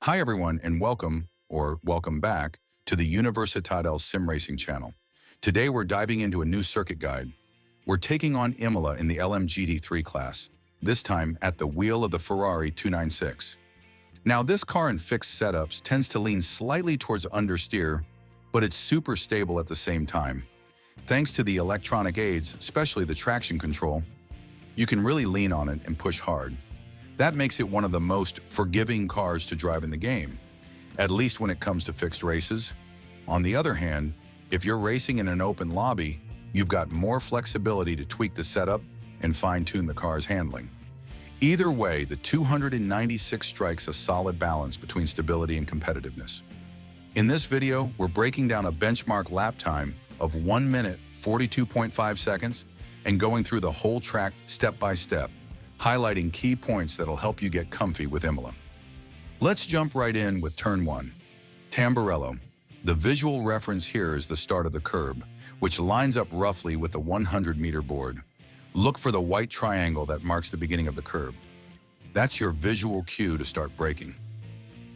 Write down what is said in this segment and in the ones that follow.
Hi everyone and welcome back to the Universitatel Sim Racing channel. Today we're diving into a new circuit guide. We're taking on Imola in the GT3 class, this time at the wheel of the Ferrari 296. Now this car in fixed setups tends to lean slightly towards understeer, but it's super stable at the same time. Thanks to the electronic aids, especially the traction control, you can really lean on it and push hard. That makes it one of the most forgiving cars to drive in the game, at least when it comes to fixed races. On the other hand, if you're racing in an open lobby, you've got more flexibility to tweak the setup and fine-tune the car's handling. Either way, the 296 strikes a solid balance between stability and competitiveness. In this video, we're breaking down a benchmark lap time of 1 minute 42.5 seconds and going through the whole track step by step, highlighting key points that'll help you get comfy with Imola. Let's jump right in with turn 1. Tamburello. The visual reference here is the start of the curb, which lines up roughly with the 100-meter board. Look for the white triangle that marks the beginning of the curb. That's your visual cue to start braking.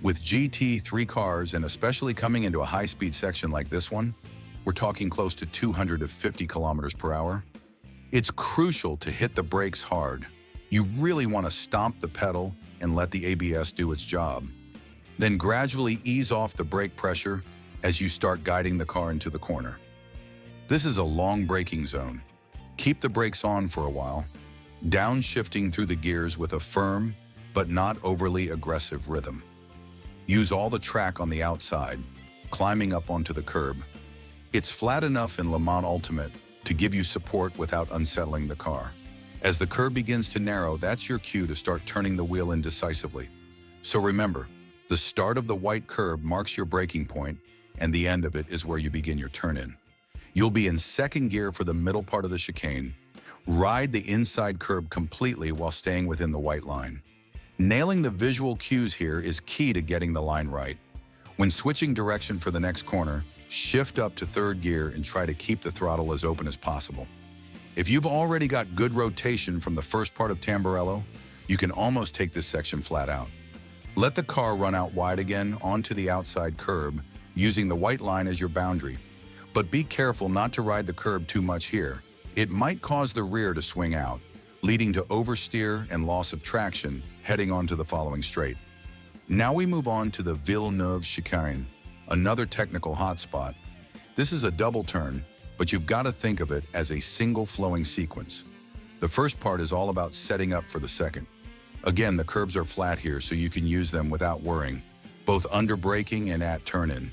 With GT3 cars, and especially coming into a high-speed section like this one, we're talking close to 250 kilometers per hour. It's crucial to hit the brakes hard. You really want to stomp the pedal and let the ABS do its job. Then gradually ease off the brake pressure as you start guiding the car into the corner. This is a long braking zone. Keep the brakes on for a while, downshifting through the gears with a firm but not overly aggressive rhythm. Use all the track on the outside, climbing up onto the curb. It's flat enough in Le Mans Ultimate to give you support without unsettling the car. As the curb begins to narrow, that's your cue to start turning the wheel in decisively. So remember, the start of the white curb marks your braking point, and the end of it is where you begin your turn-in. You'll be in second gear for the middle part of the chicane. Ride the inside curb completely while staying within the white line. Nailing the visual cues here is key to getting the line right. When switching direction for the next corner, shift up to third gear and try to keep the throttle as open as possible. If you've already got good rotation from the first part of Tamburello, you can almost take this section flat out. Let the car run out wide again onto the outside curb, using the white line as your boundary. But be careful not to ride the curb too much here. It might cause the rear to swing out, leading to oversteer and loss of traction heading onto the following straight. Now we move on to the Villeneuve chicane, another technical hotspot. This is a double turn, but you've got to think of it as a single flowing sequence. The first part is all about setting up for the second. Again, the curbs are flat here, so you can use them without worrying, both under braking and at turn-in.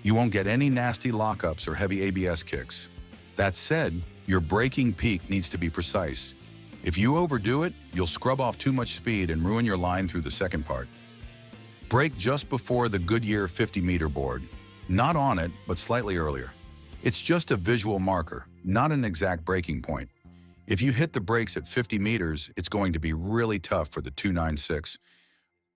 You won't get any nasty lockups or heavy ABS kicks. That said, your braking peak needs to be precise. If you overdo it, you'll scrub off too much speed and ruin your line through the second part. Brake just before the Goodyear 50-meter board. Not on it, but slightly earlier. It's just a visual marker, not an exact braking point. If you hit the brakes at 50 meters, it's going to be really tough for the 296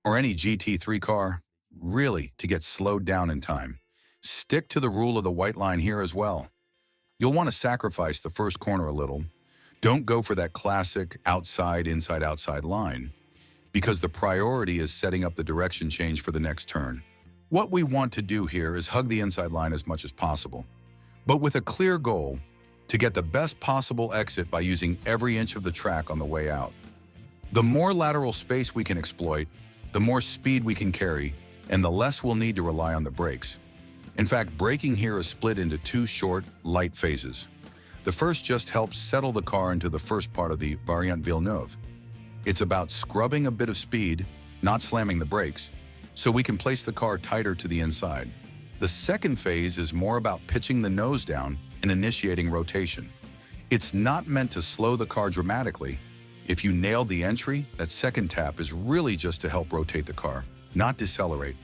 or any GT3 car, really, to get slowed down in time. Stick to the rule of the white line here as well. You'll want to sacrifice the first corner a little. Don't go for that classic outside, inside, outside line, because the priority is setting up the direction change for the next turn. What we want to do here is hug the inside line as much as possible, but with a clear goal to get the best possible exit by using every inch of the track on the way out. The more lateral space we can exploit, the more speed we can carry, and the less we'll need to rely on the brakes. In fact, braking here is split into two short, light phases. The first just helps settle the car into the first part of the Variante Villeneuve. It's about scrubbing a bit of speed, not slamming the brakes, so we can place the car tighter to the inside. The second phase is more about pitching the nose down and initiating rotation. It's not meant to slow the car dramatically. If you nailed the entry, that second tap is really just to help rotate the car, not decelerate.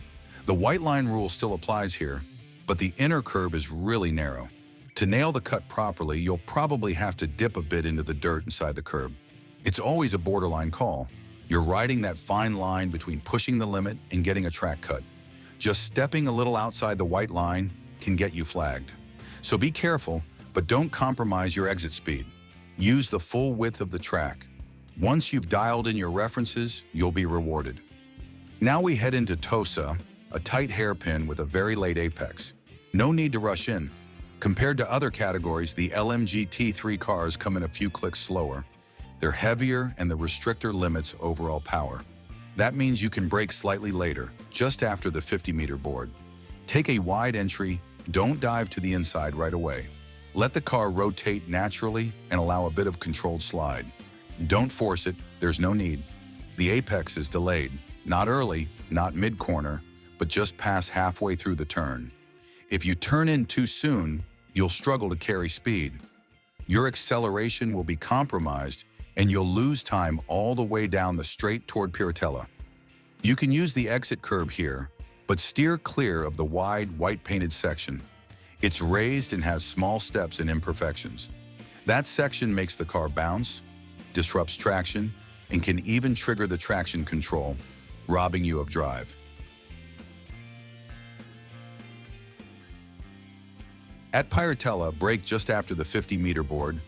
The white line rule still applies here, but the inner curb is really narrow. To nail the cut properly, you'll probably have to dip a bit into the dirt inside the curb. It's always a borderline call. You're riding that fine line between pushing the limit and getting a track cut. Just stepping a little outside the white line can get you flagged. So be careful, but don't compromise your exit speed. Use the full width of the track. Once you've dialed in your references, you'll be rewarded. Now we head into Tosa, a tight hairpin with a very late apex. No need to rush in. Compared to other categories, the LMG T3 cars come in a few clicks slower. They're heavier and the restrictor limits overall power. That means you can brake slightly later, just after the 50-meter board. Take a wide entry, don't dive to the inside right away. Let the car rotate naturally and allow a bit of controlled slide. Don't force it, there's no need. The apex is delayed, not early, not mid-corner, but just past halfway through the turn. If you turn in too soon, you'll struggle to carry speed. Your acceleration will be compromised and you'll lose time all the way down the straight toward Piratecorner. You can use the exit curb here, but steer clear of the wide, white-painted section. It's raised and has small steps and imperfections. That section makes the car bounce, disrupts traction, and can even trigger the traction control, robbing you of drive. At Piratecorner, brake just after the 50-meter board,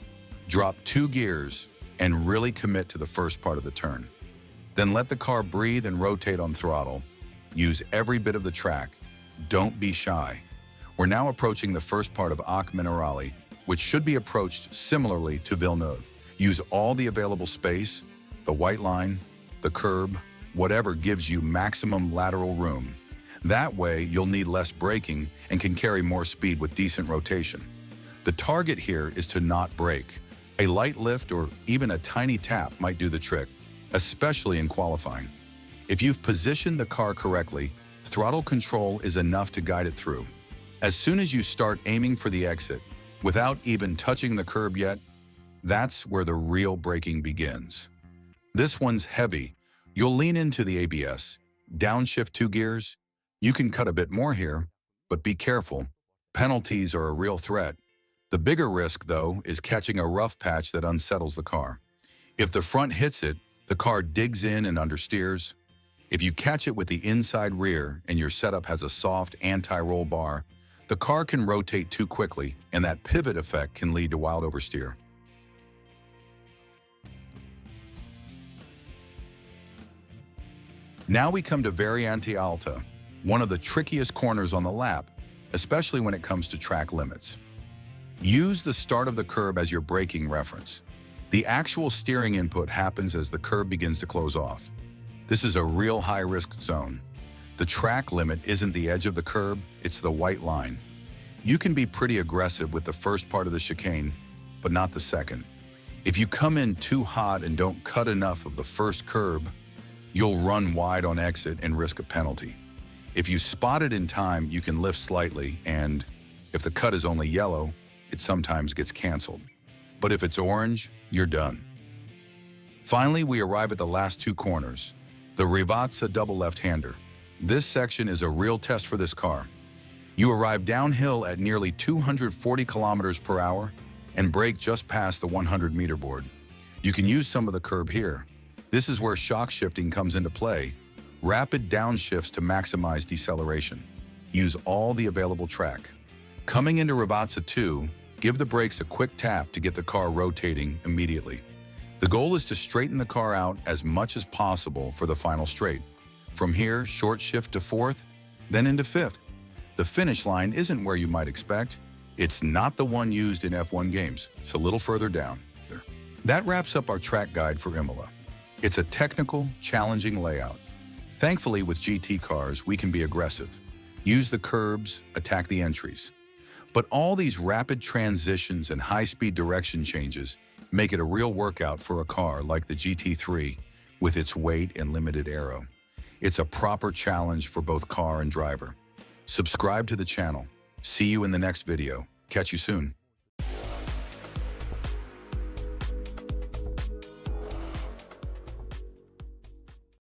drop 2 gears, and really commit to the first part of the turn. Then let the car breathe and rotate on throttle. Use every bit of the track. Don't be shy. We're now approaching the first part of Acque Minerali, which should be approached similarly to Villeneuve. Use all the available space, the white line, the curb, whatever gives you maximum lateral room. That way, you'll need less braking and can carry more speed with decent rotation. The target here is to not brake. A light lift or even a tiny tap might do the trick, especially in qualifying. If you've positioned the car correctly, throttle control is enough to guide it through. As soon as you start aiming for the exit, without even touching the curb yet, that's where the real braking begins. This one's heavy. You'll lean into the ABS, downshift 2 gears. You can cut a bit more here, but be careful. Penalties are a real threat. The bigger risk, though, is catching a rough patch that unsettles the car. If the front hits it, the car digs in and understeers. If you catch it with the inside rear and your setup has a soft anti-roll bar, the car can rotate too quickly, and that pivot effect can lead to wild oversteer. Now we come to Variante Alta, one of the trickiest corners on the lap, especially when it comes to track limits. Use the start of the curb as your braking reference. The actual steering input happens as the curb begins to close off. This is a real high-risk zone. The track limit isn't the edge of the curb, it's the white line. You can be pretty aggressive with the first part of the chicane, but not the second. If you come in too hot and don't cut enough of the first curb, you'll run wide on exit and risk a penalty. If you spot it in time, you can lift slightly, and if the cut is only yellow, it sometimes gets canceled. But if it's orange, you're done. Finally, we arrive at the last 2 corners, the Rivazza double left-hander. This section is a real test for this car. You arrive downhill at nearly 240 kilometers per hour and brake just past the 100-meter board. You can use some of the curb here. This is where shock shifting comes into play. Rapid downshifts to maximize deceleration. Use all the available track. Coming into Rivazza 2, give the brakes a quick tap to get the car rotating immediately. The goal is to straighten the car out as much as possible for the final straight. From here, short shift to 4th, then into 5th. The finish line isn't where you might expect. It's not the one used in F1 games. It's a little further down. That wraps up our track guide for Imola. It's a technical, challenging layout. Thankfully, with GT cars, we can be aggressive. Use the curbs, attack the entries. But all these rapid transitions and high-speed direction changes make it a real workout for a car like the GT3 with its weight and limited aero. It's a proper challenge for both car and driver. Subscribe to the channel. See you in the next video. Catch you soon.